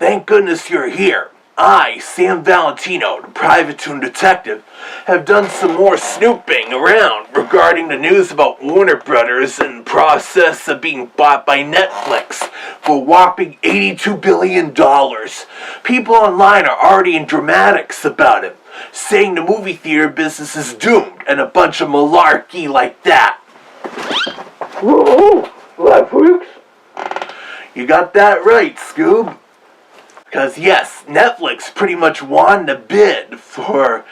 Thank goodness you're here. I, Sam Valentino, the private toon detective, have done some more snooping around regarding the news about Warner Brothers in the process of being bought by Netflix for a whopping $82 billion. People online are already in dramatics about it, saying the movie theater business is doomed and a bunch of malarkey like that. Whoa, Netflix? You got that right, Scoob. Because yes, Netflix pretty much won the bid for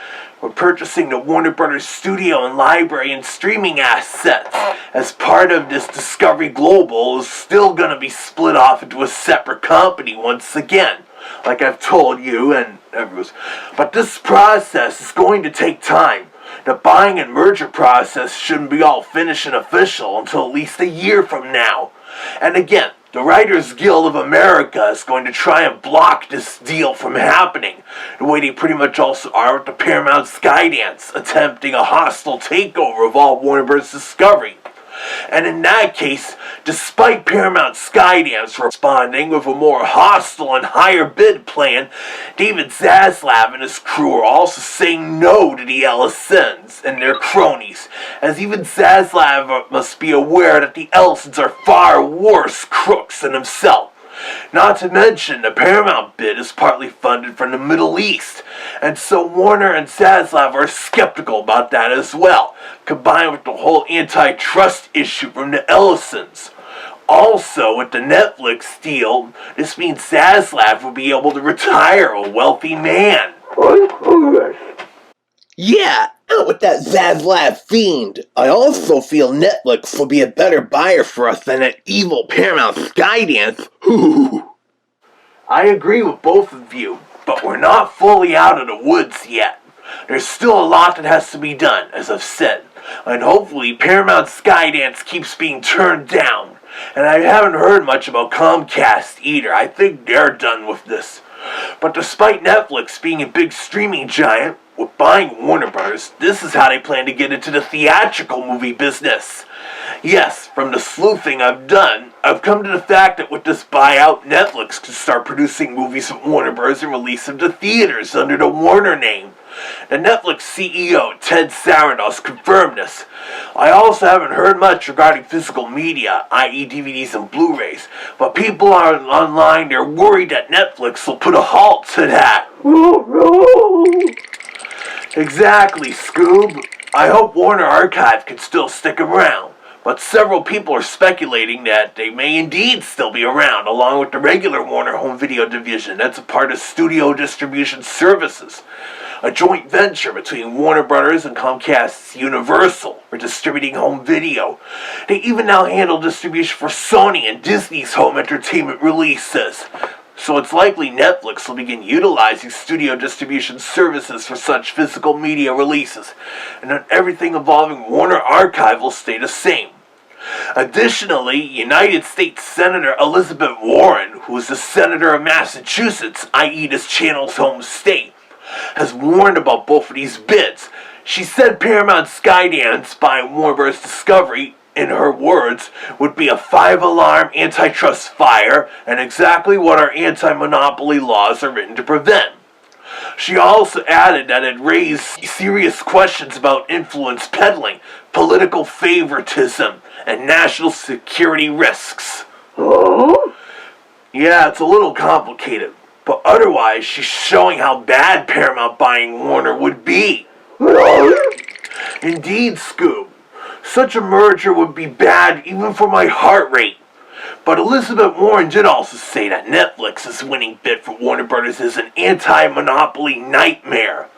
purchasing the Warner Brothers studio and library and streaming assets as part of this Discovery Global is still going to be split off into a separate company once again, like I've told you and everyone. But this process is going to take time. The buying and merger process shouldn't be all finished and official until at least a year from now. And again, the Writers Guild of America is going to try and block this deal from happening, the way they pretty much also are with the Paramount-Skydance, attempting a hostile takeover of all Warner Bros. Discovery. And in that case, despite Paramount-Skydance responding with a more hostile and higher bid plan, David Zaslav and his crew are also saying no to the Ellisons and their cronies, as even Zaslav must be aware that the Ellisons are far worse crooks than himself. Not to mention, the Paramount bid is partly funded from the Middle East, and so Warner and Zaslav are skeptical about that as well, combined with the whole antitrust issue from the Ellisons. Also, with the Netflix deal, this means Zaslav will be able to retire a wealthy man. Yeah, out with that Zaslav fiend. I also feel Netflix will be a better buyer for us than that evil Paramount-Skydance. I agree with both of you, but we're not fully out of the woods yet. There's still a lot that has to be done, as I've said, and hopefully Paramount-Skydance keeps being turned down. And I haven't heard much about Comcast either. I think they're done with this. But despite Netflix being a big streaming giant, with buying Warner Brothers, this is how they plan to get into the theatrical movie business. Yes, from the sleuthing I've done, I've come to the fact that with this buyout, Netflix can start producing movies from Warner Bros. And release them to theaters under the Warner name. The Netflix CEO, Ted Sarandos, confirmed this. I also haven't heard much regarding physical media, i.e. DVDs and Blu-rays, but people are online, they're worried that Netflix will put a halt to that. Oh, no. Exactly, Scoob. I hope Warner Archive can still stick around, but several people are speculating that they may indeed still be around, along with the regular Warner Home Video division that's a part of Studio Distribution Services, a joint venture between Warner Brothers and Comcast's Universal for distributing home video. They even now handle distribution for Sony and Disney's home entertainment releases. So it's likely Netflix will begin utilizing Studio Distribution Services for such physical media releases, and then everything involving Warner Archive will stay the same. Additionally, United States Senator Elizabeth Warren, who is the Senator of Massachusetts, i.e. this channel's home state, has warned about both of these bids. She said Paramount-Skydance buying Warner Bros. Discovery, in her words, would be a 5-alarm antitrust fire and exactly what our anti-monopoly laws are written to prevent. She also added that it raised serious questions about influence peddling, political favoritism, and national security risks. Oh? Yeah, it's a little complicated, but otherwise she's showing how bad Paramount buying Warner would be. Indeed, Scoob. Such a merger would be bad even for my heart rate. But Elizabeth Warren did also say that Netflix's winning bid for Warner Brothers is an anti-monopoly nightmare.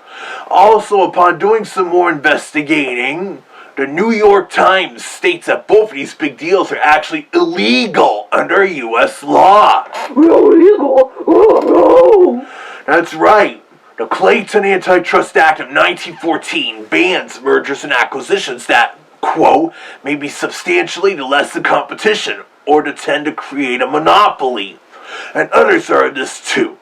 Also, upon doing some more investigating, the New York Times states that both of these big deals are actually illegal under U.S. law. Illegal? Oh, no. That's right. The Clayton Antitrust Act of 1914 bans mergers and acquisitions that, quote, may be substantially to lessen competition or to tend to create a monopoly. And others are this too.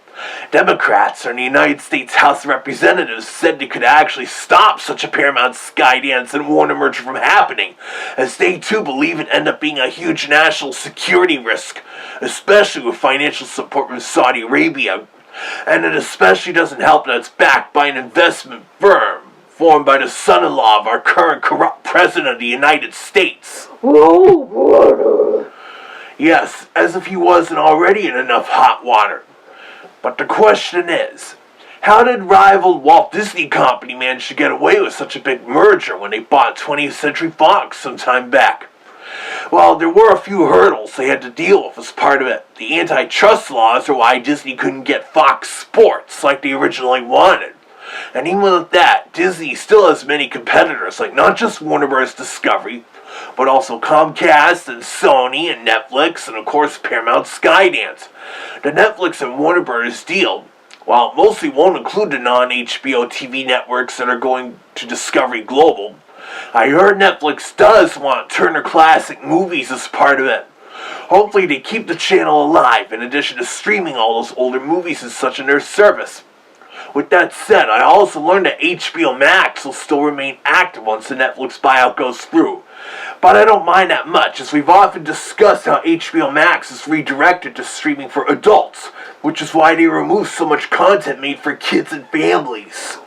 Democrats in the United States House of Representatives said they could actually stop such a Paramount-Skydance and Warner merger from happening, as they too believe it end up being a huge national security risk, especially with financial support from Saudi Arabia. And it especially doesn't help that it's backed by an investment firm formed by the son-in-law of our current corrupt president of the United States. Oh, brother. Yes, as if he wasn't already in enough hot water. But the question is, how did rival Walt Disney Company manage to get away with such a big merger when they bought 20th Century Fox some time back? Well, there were a few hurdles they had to deal with as part of it. The antitrust laws are why Disney couldn't get Fox Sports like they originally wanted. And even with that, Disney still has many competitors, like not just Warner Bros. Discovery, but also Comcast and Sony and Netflix and of course Paramount-Skydance. The Netflix and Warner Bros. Deal, while it mostly won't include the non-HBO TV networks that are going to Discovery Global, I heard Netflix does want Turner Classic Movies as part of it. Hopefully they keep the channel alive in addition to streaming all those older movies and such in their service. With that said, I also learned that HBO Max will still remain active once the Netflix buyout goes through. But I don't mind that much, as we've often discussed how HBO Max is redirected to streaming for adults, which is why they remove so much content made for kids and families.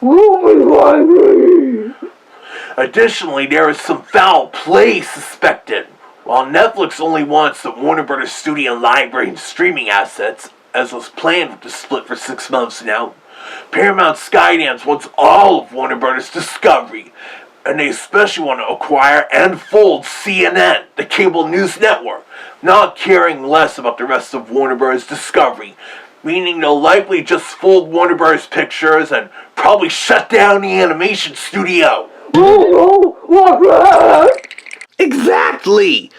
Additionally, there is some foul play suspected. While Netflix only wants the Warner Bros. Studio and library and streaming assets, as was planned with the split for 6 months now, Paramount-Skydance wants all of Warner Bros. Discovery, and they especially want to acquire and fold CNN, the cable news network, not caring less about the rest of Warner Bros. Discovery, meaning they'll likely just fold Warner Bros. Pictures and probably shut down the animation studio. Exactly!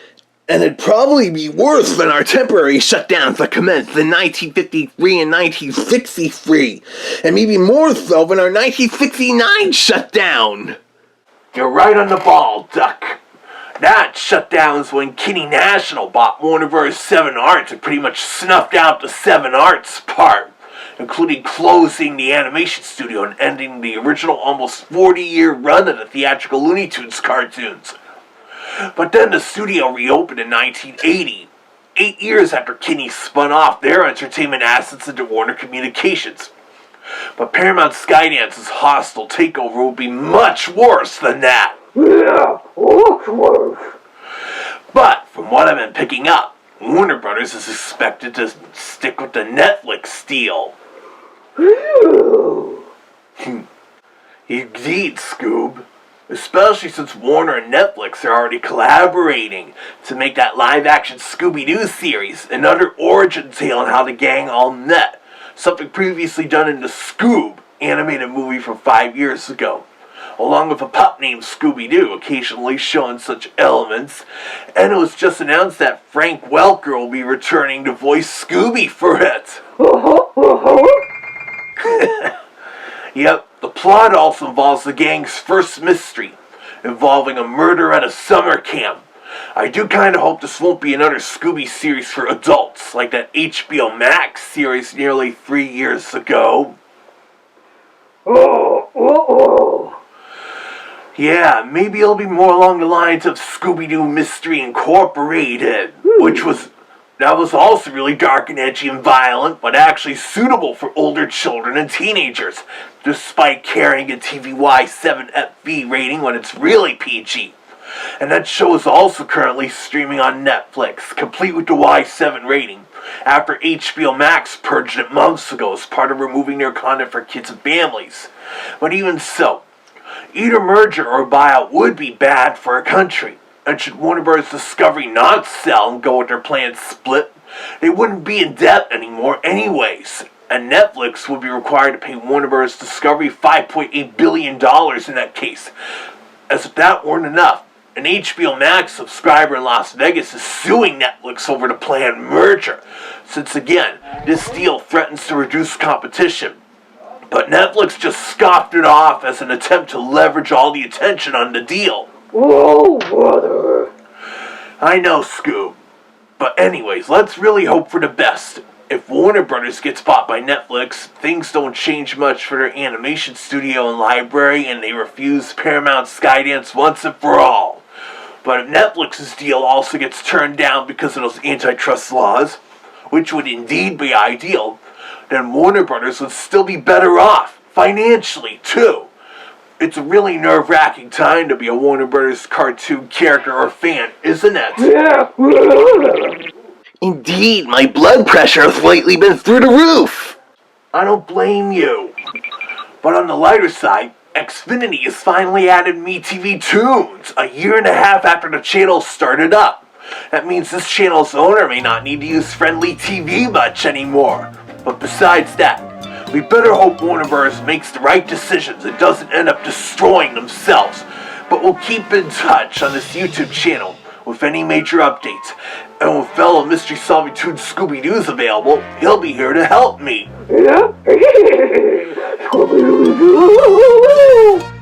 And it'd probably be worse than our temporary shutdowns that commenced in 1953 and 1963, and maybe more so than our 1969 shutdown. You're right on the ball, Duck. That shutdown's when Kinney National bought Warner Bros. 7 Arts and pretty much snuffed out the 7 Arts part, including closing the animation studio and ending the original almost 40-year run of the theatrical Looney Tunes cartoons. But then the studio reopened in 1980, 8 years after Kinney spun off their entertainment assets into Warner Communications. But Paramount-Skydance's hostile takeover will be much worse than that. Yeah, much worse. But from what I've been picking up, Warner Brothers is expected to stick with the Netflix deal. Indeed, Scoob. Especially since Warner and Netflix are already collaborating to make that live-action Scooby-Doo series, another origin tale on how the gang all met, something previously done in the Scoob animated movie from 5 years ago, along with a pup named Scooby-Doo occasionally showing such elements, and it was just announced that Frank Welker will be returning to voice Scooby for it. Yep, the plot also involves the gang's first mystery, involving a murder at a summer camp. I do kinda hope this won't be another Scooby series for adults, like that HBO Max series nearly 3 years ago. Yeah, maybe it'll be more along the lines of Scooby-Doo Mystery Incorporated, that was also really dark and edgy and violent, but actually suitable for older children and teenagers, despite carrying a TVY 7FB rating when it's really PG. And that show is also currently streaming on Netflix, complete with the Y7 rating, after HBO Max purged it months ago as part of removing their content for kids and families. But even so, either merger or buyout would be bad for a country. And should Warner Bros. Discovery not sell and go with their planned split, they wouldn't be in debt anymore anyways. And Netflix would be required to pay Warner Bros. Discovery $5.8 billion in that case. As if that weren't enough, an HBO Max subscriber in Las Vegas is suing Netflix over the planned merger, since again, this deal threatens to reduce competition. But Netflix just scoffed it off as an attempt to leverage all the attention on the deal. Oh, brother. I know, Scoob. But anyways, let's really hope for the best. If Warner Brothers gets bought by Netflix, things don't change much for their animation studio and library, and they refuse Paramount-Skydance once and for all. But if Netflix's deal also gets turned down because of those antitrust laws, which would indeed be ideal, then Warner Brothers would still be better off, financially too. It's a really nerve-wracking time to be a Warner Brothers cartoon character or fan, isn't it? Yeah. Indeed, my blood pressure has lately been through the roof. I don't blame you. But on the lighter side, Xfinity has finally added MeTV Toons a year and a half after the channel started up. That means this channel's owner may not need to use friendly TV much anymore. But besides that, we better hope Warner Bros. Makes the right decisions and doesn't end up destroying themselves. But we'll keep in touch on this YouTube channel with any major updates. And when fellow mystery solving toon Scooby-Doo's available, he'll be here to help me. Yeah. Scooby-Doo.